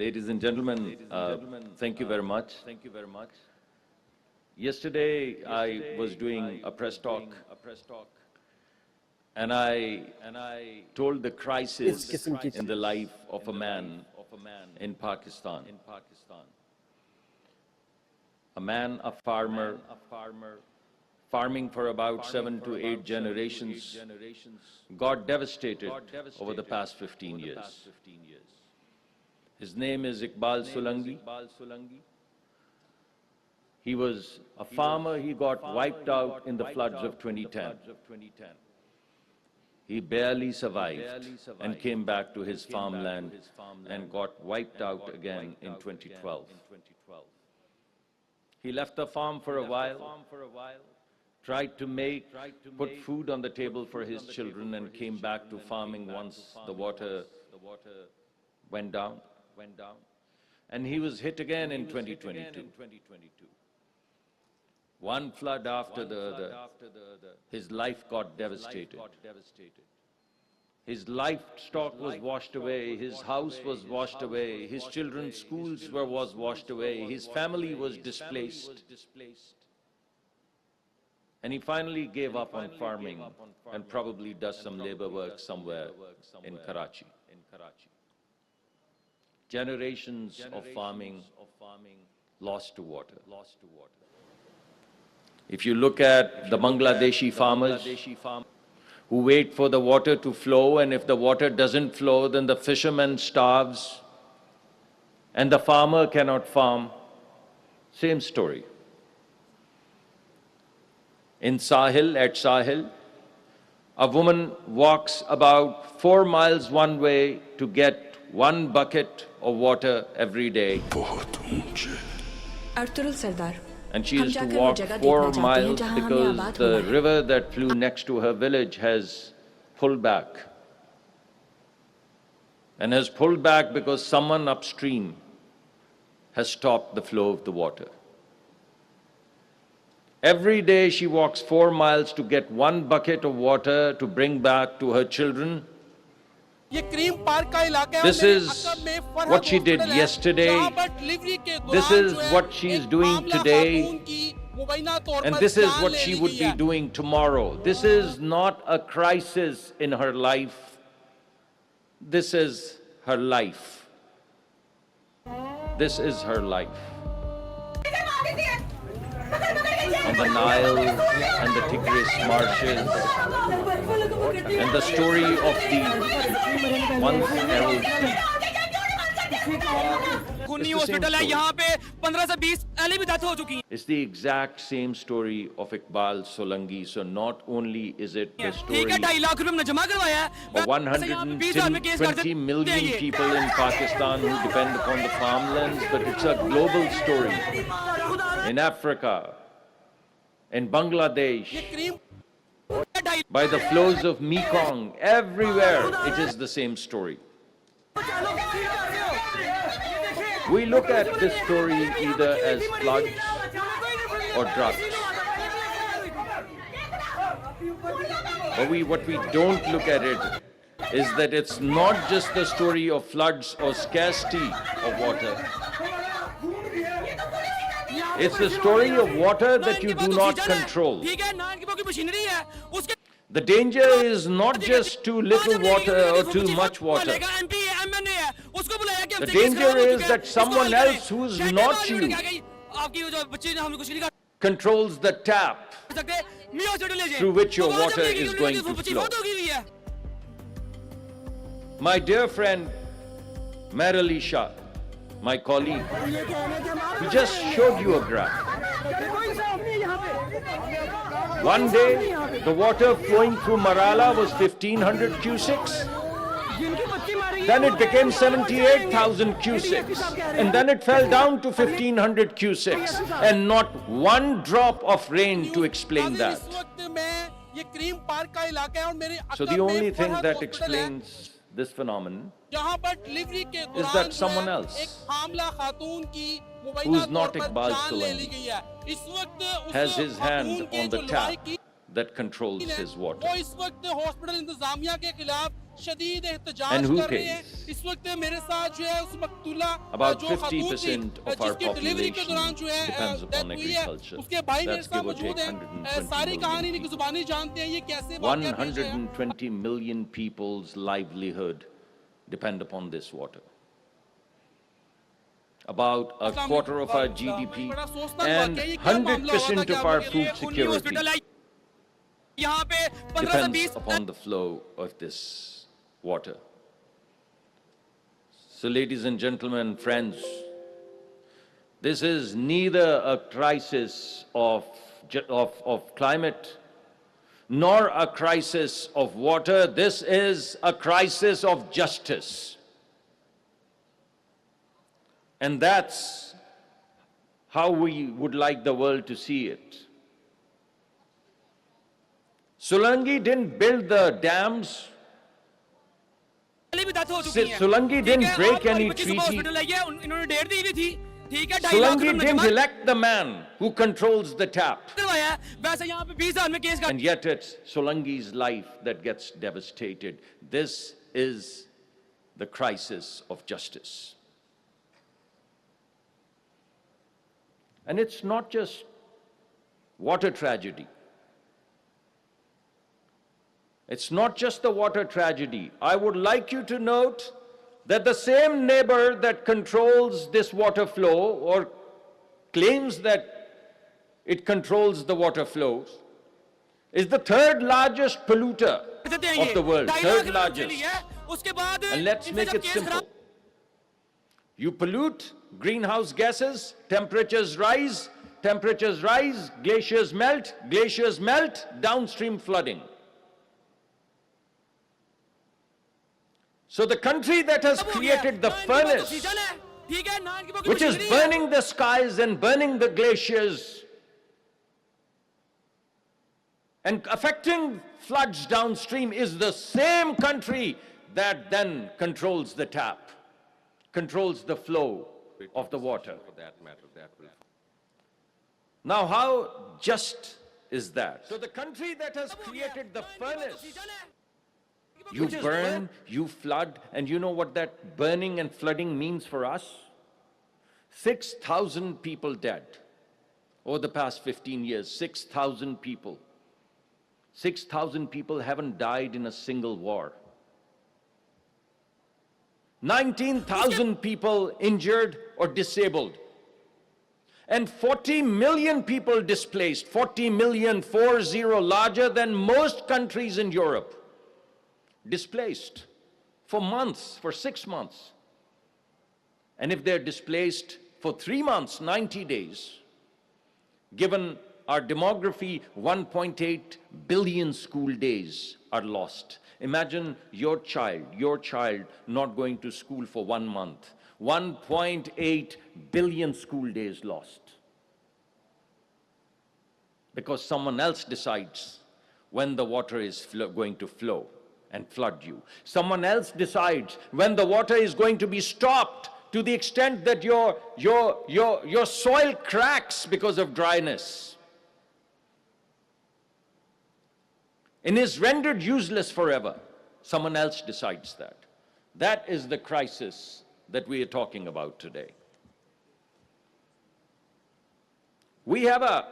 Ladies and gentlemen, thank you very much. Yesterday, I was doing a press talk, and I told the crisis in the life of a man in Pakistan. A man, a farmer, farming for about 7 to 8 generations, got devastated over the past 15 years. His name is Iqbal Solanki. He was a farmer. He got wiped out in the floods of 2010. He barely survived and came back to his farmland and got wiped out again in 2012. He left the farm for a while, tried to put food on the table for his children, and came back to farming once the water went down. And he was hit again in 2022. One flood after the other, his life got devastated. His livestock was washed away, his house was washed away, his children's schools was washed away, his family was displaced. And he finally gave up on farming and probably does some labor work somewhere in Karachi. Generations of farming lost to water. If you look at the Bangladeshi farmers who wait for the water to flow, and if the water doesn't flow, then the fisherman starves and the farmer cannot farm. Same story. In Sahil, at Sahil, a woman walks about 4 miles one way to get 1 bucket of water every day. And she has to walk 4 miles because the river that flew next to her village has pulled back. And has pulled back because someone upstream has stopped the flow of the water. Every day she walks 4 miles to get 1 bucket of water to bring back to her children. This is what she did yesterday. This is what she is doing today. And this is what she would be doing tomorrow. This is not a crisis in her life. This is her life. This is her life. On the Nile and the Tigris marshes, and the story of the once herald sea. It's the exact same story of Iqbal Solanki. So not only is it the story of 120 million people in Pakistan who depend upon the farmlands, but it's a global story. In Africa, in Bangladesh, by the flows of Mekong, everywhere it is the same story. We look at this story either as floods or droughts. But what we don't look at it is that it's not just the story of floods or scarcity of water. It's the story of water that you do not control. The danger is not just too little water or too much water. The danger is that someone else who is not you controls the tap through which your water is going to flow. My dear friend, Merali Shah, my colleague, he just showed you a graph. One day, the water flowing through Marala was 1,500 cusecs. Then it became 78,000 cusecs. And then it fell down to 1,500 cusecs. And not one drop of rain to explain that. So the only thing that explains this phenomenon is that someone else, who's not Iqbal Solanki, has his hand on the tap that controls his water. शदीद एहतजाज And who कर रहे हैं। pays? इस वक्त मेरे साथ जो है उस मकतूला About जो खातून थी 50% of our जिसकी डिलीवरी के population दौरान जो है depends डेथ upon हुई है, agriculture. उसके भाई मेरे That's साथ give or मौजूद take हैं। 120 सारी million कहानी की people. जुबानी जानते हैं ये कैसे वाक़या पेश आया। 120 million people's livelihood depend upon this water. About a quarter of our GDP and 100% of our food security depends upon the flow of this water. So, ladies and gentlemen, friends, this is neither a crisis of climate nor a crisis of water. This is a crisis of justice. And that's how we would like the world to see it. Solangi didn't build the dams. Solangi didn't break any treaty. Solangi didn't elect the man who controls the tap. And yet it's Solangi's life that gets devastated. This is the crisis of justice. And it's not just water tragedy. It's not just the water tragedy. I would like you to note that the same neighbor that controls this water flow or claims that it controls the water flows is the third largest polluter of the world, third largest. And let's make it simple. You pollute, greenhouse gases, temperatures rise, glaciers melt, downstream flooding. So the country that has created the furnace, which is burning the skies and burning the glaciers and affecting floods downstream, is the same country that then controls the tap, controls the flow of the water. Now, how just is that? So the country that has created the furnace, you burn, you flood, and you know what that burning and flooding means for us? 6,000 people dead over the past 15 years, 6,000 people. 6,000 people haven't died in a single war. 19,000 people injured or disabled. And 40 million people displaced, 40 million, 40, larger than most countries in Europe. Displaced for months, for 6 months. And if they're displaced for 3 months, 90 days, given our demography, 1.8 billion school days are lost. Imagine your child not going to school for 1 month. 1.8 billion school days lost. Because someone else decides when the water is going to flow and flood you. Someone else decides when the water is going to be stopped to the extent that your soil cracks because of dryness and is rendered useless forever. Someone else decides that. That is the crisis that we are talking about today. We have a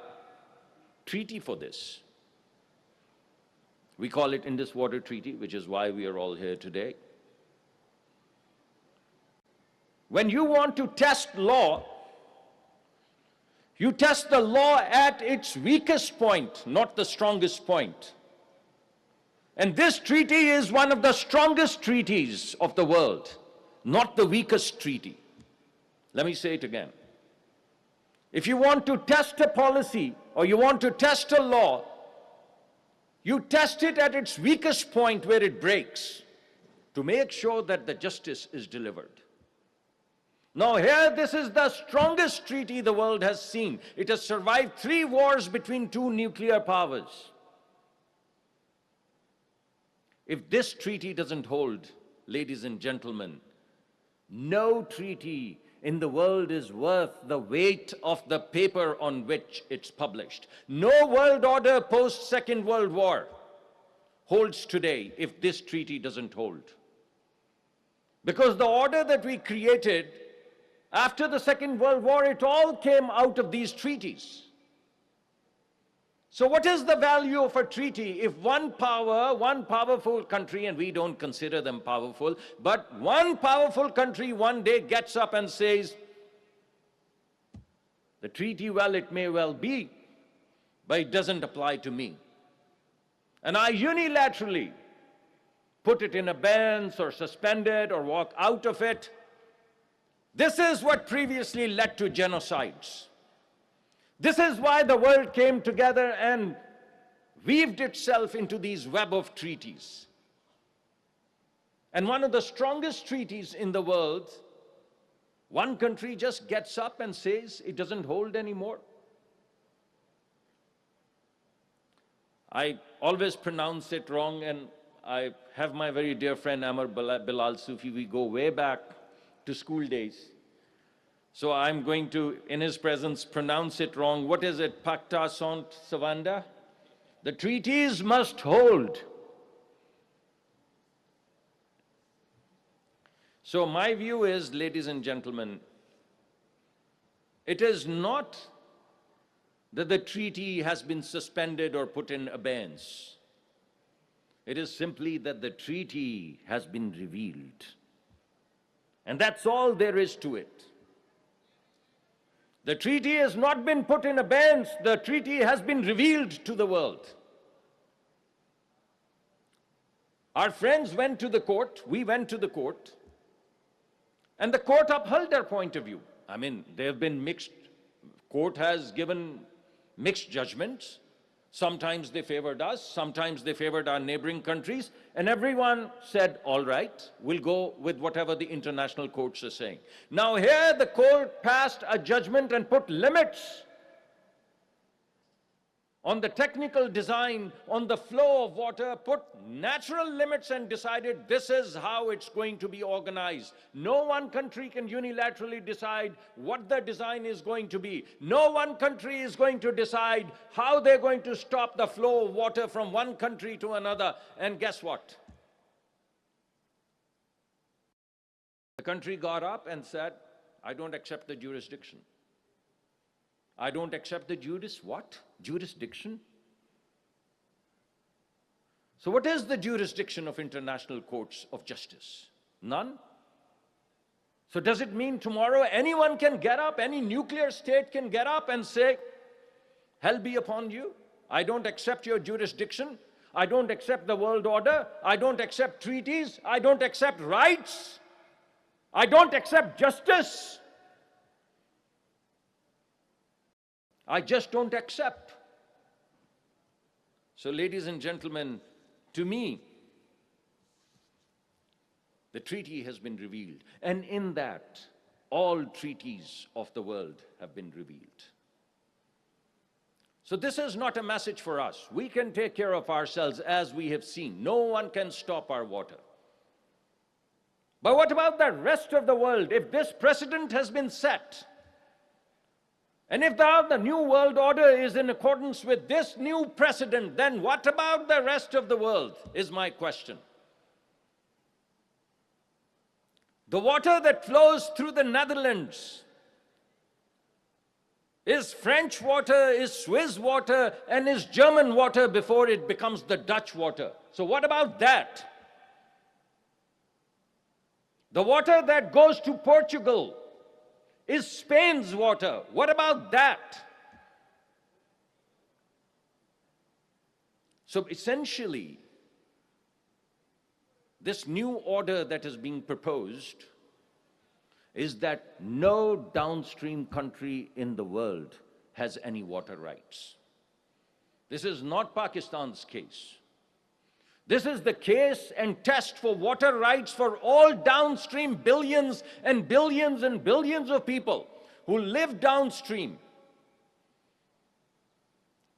treaty for this. We call it Indus Water Treaty, which is why we are all here today. When you want to test law, you test the law at its weakest point, not the strongest point. And this treaty is one of the strongest treaties of the world, not the weakest treaty. Let me say it again. If you want to test a policy or you want to test a law, you test it at its weakest point where it breaks to make sure that the justice is delivered. Now here, this is the strongest treaty the world has seen. It has survived 3 wars between 2 nuclear powers. If this treaty doesn't hold, ladies and gentlemen, no treaty in the world is worth the weight of the paper on which it's published. No world order post-Second World War holds today if this treaty doesn't hold. Because the order that we created after the Second World War, it all came out of these treaties. So what is the value of a treaty if one power, one powerful country, and we don't consider them powerful, but one powerful country one day gets up and says, the treaty, well, it may well be, but it doesn't apply to me. And I unilaterally put it in abeyance or suspend it or walk out of it. This is what previously led to genocides. This is why the world came together and weaved itself into these web of treaties. And one of the strongest treaties in the world, one country just gets up and says it doesn't hold anymore. I always pronounce it wrong, and I have my very dear friend Amar Bilal Sufi. We go way back to school days. So I'm going to, in his presence, pronounce it wrong. What is it? Pacta sunt servanda? The treaties must hold. So my view is, ladies and gentlemen, it is not that the treaty has been suspended or put in abeyance. It is simply that the treaty has been revealed. And that's all there is to it. The treaty has not been put in abeyance. The treaty has been revealed to the world. Our friends went to the court, we went to the court, and the court upheld their point of view. I mean, there have been mixed, court has given mixed judgments. Sometimes they favored us, sometimes they favored our neighboring countries, and everyone said, all right, we'll go with whatever the international courts are saying. Now here the court passed a judgment and put limits on the technical design, on the flow of water, put natural limits and decided this is how it's going to be organized. No one country can unilaterally decide what the design is going to be. No one country is going to decide how they're going to stop the flow of water from one country to another. And guess what? The country got up and said, I don't accept the jurisdiction. I don't accept the jurisdiction? So what is the jurisdiction of international courts of justice? None. So does it mean tomorrow anyone can get up, any nuclear state can get up and say, hell be upon you, I don't accept your jurisdiction, I don't accept the world order, I don't accept treaties, I don't accept rights, I don't accept justice. I just don't accept. So, ladies and gentlemen, to me, the treaty has been revealed. And in that, all treaties of the world have been revealed. So this is not a message for us. We can take care of ourselves as we have seen. No one can stop our water. But what about the rest of the world? If this precedent has been set, and if the new world order is in accordance with this new precedent, then what about the rest of the world, is my question. The water that flows through the Netherlands is French water, is Swiss water, and is German water before it becomes the Dutch water. So what about that? The water that goes to Portugal is Spain's water. What about that? So essentially, this new order that is being proposed is that no downstream country in the world has any water rights. This is not Pakistan's case. This is the case and test for water rights for all downstream billions and billions and billions of people who live downstream.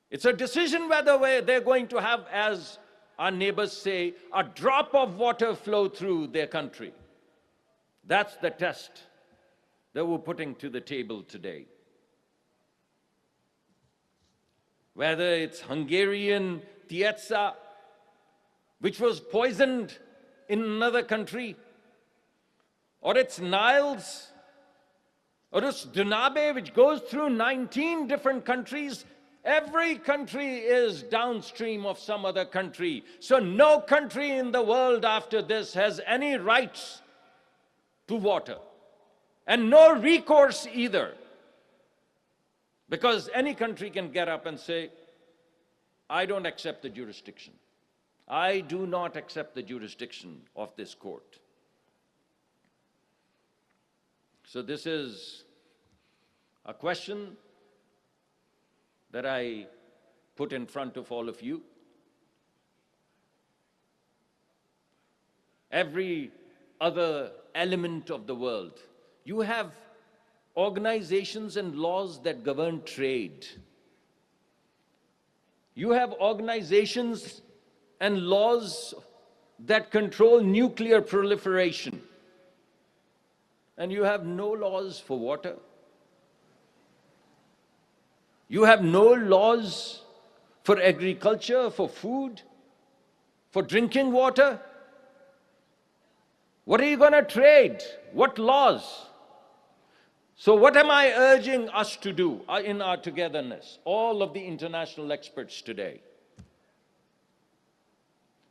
It's a decision whether they're going to have, as our neighbors say, a drop of water flow through their country. That's the test that we're putting to the table today. Whether it's Hungarian Tiesa, which was poisoned in another country, or its Niles, or its Dunabe, which goes through 19 different countries. Every country is downstream of some other country. So no country in the world after this has any rights to water, and no recourse either. Because any country can get up and say, I don't accept the jurisdiction. I do not accept the jurisdiction of this court. So this is a question that I put in front of all of you. Every other element of the world, you have organizations and laws that govern trade. You have organizations and laws that control nuclear proliferation. And you have no laws for water. You have no laws for agriculture, for food, for drinking water. What are you going to trade? What laws? So what am I urging us to do in our togetherness, all of the international experts today?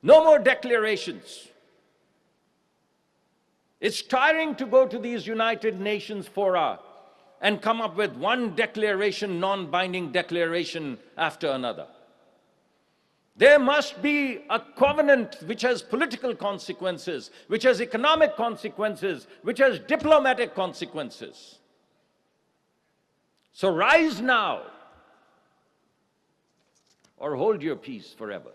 No more declarations. It's tiring to go to these United Nations fora and come up with one declaration, non-binding declaration after another. There must be a covenant which has political consequences, which has economic consequences, which has diplomatic consequences. So rise now or hold your peace forever.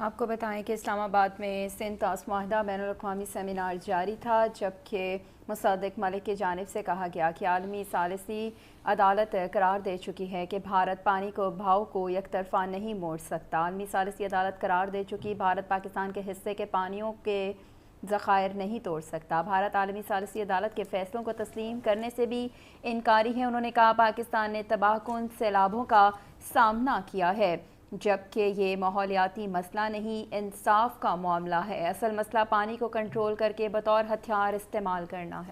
आपको बताएं कि इस्लामाबाद में सिंध ताश मुआहदा बैनुल-अक़वामी seminar जारी था, जबकि मुसद्दिक़ मलिक की जानिब से कहा गया कि आलमी सालिसी अदालत करार दे चुकी है कि भारत पानी को बहाव को एकतरफ़ा नहीं मोड़ सकता। आलमी सालिसी अदालत करार दे चुकी भारत पाकिस्तान के हिस्से के पानियों के ज़ख़ायर नहीं तोड़ सकता। भारत आलमी सालिसी अदालत के फ़ैसलों को तस्लीम करने से भी इनकारी है। उन्होंने कहा पाकिस्तान ने तबाहकुन सैलाबों का सामना किया है, जबकि ये माहौलियाती मसला नहीं, इंसाफ का मामला है। असल मसला पानी को कंट्रोल करके बतौर हथियार इस्तेमाल करना है।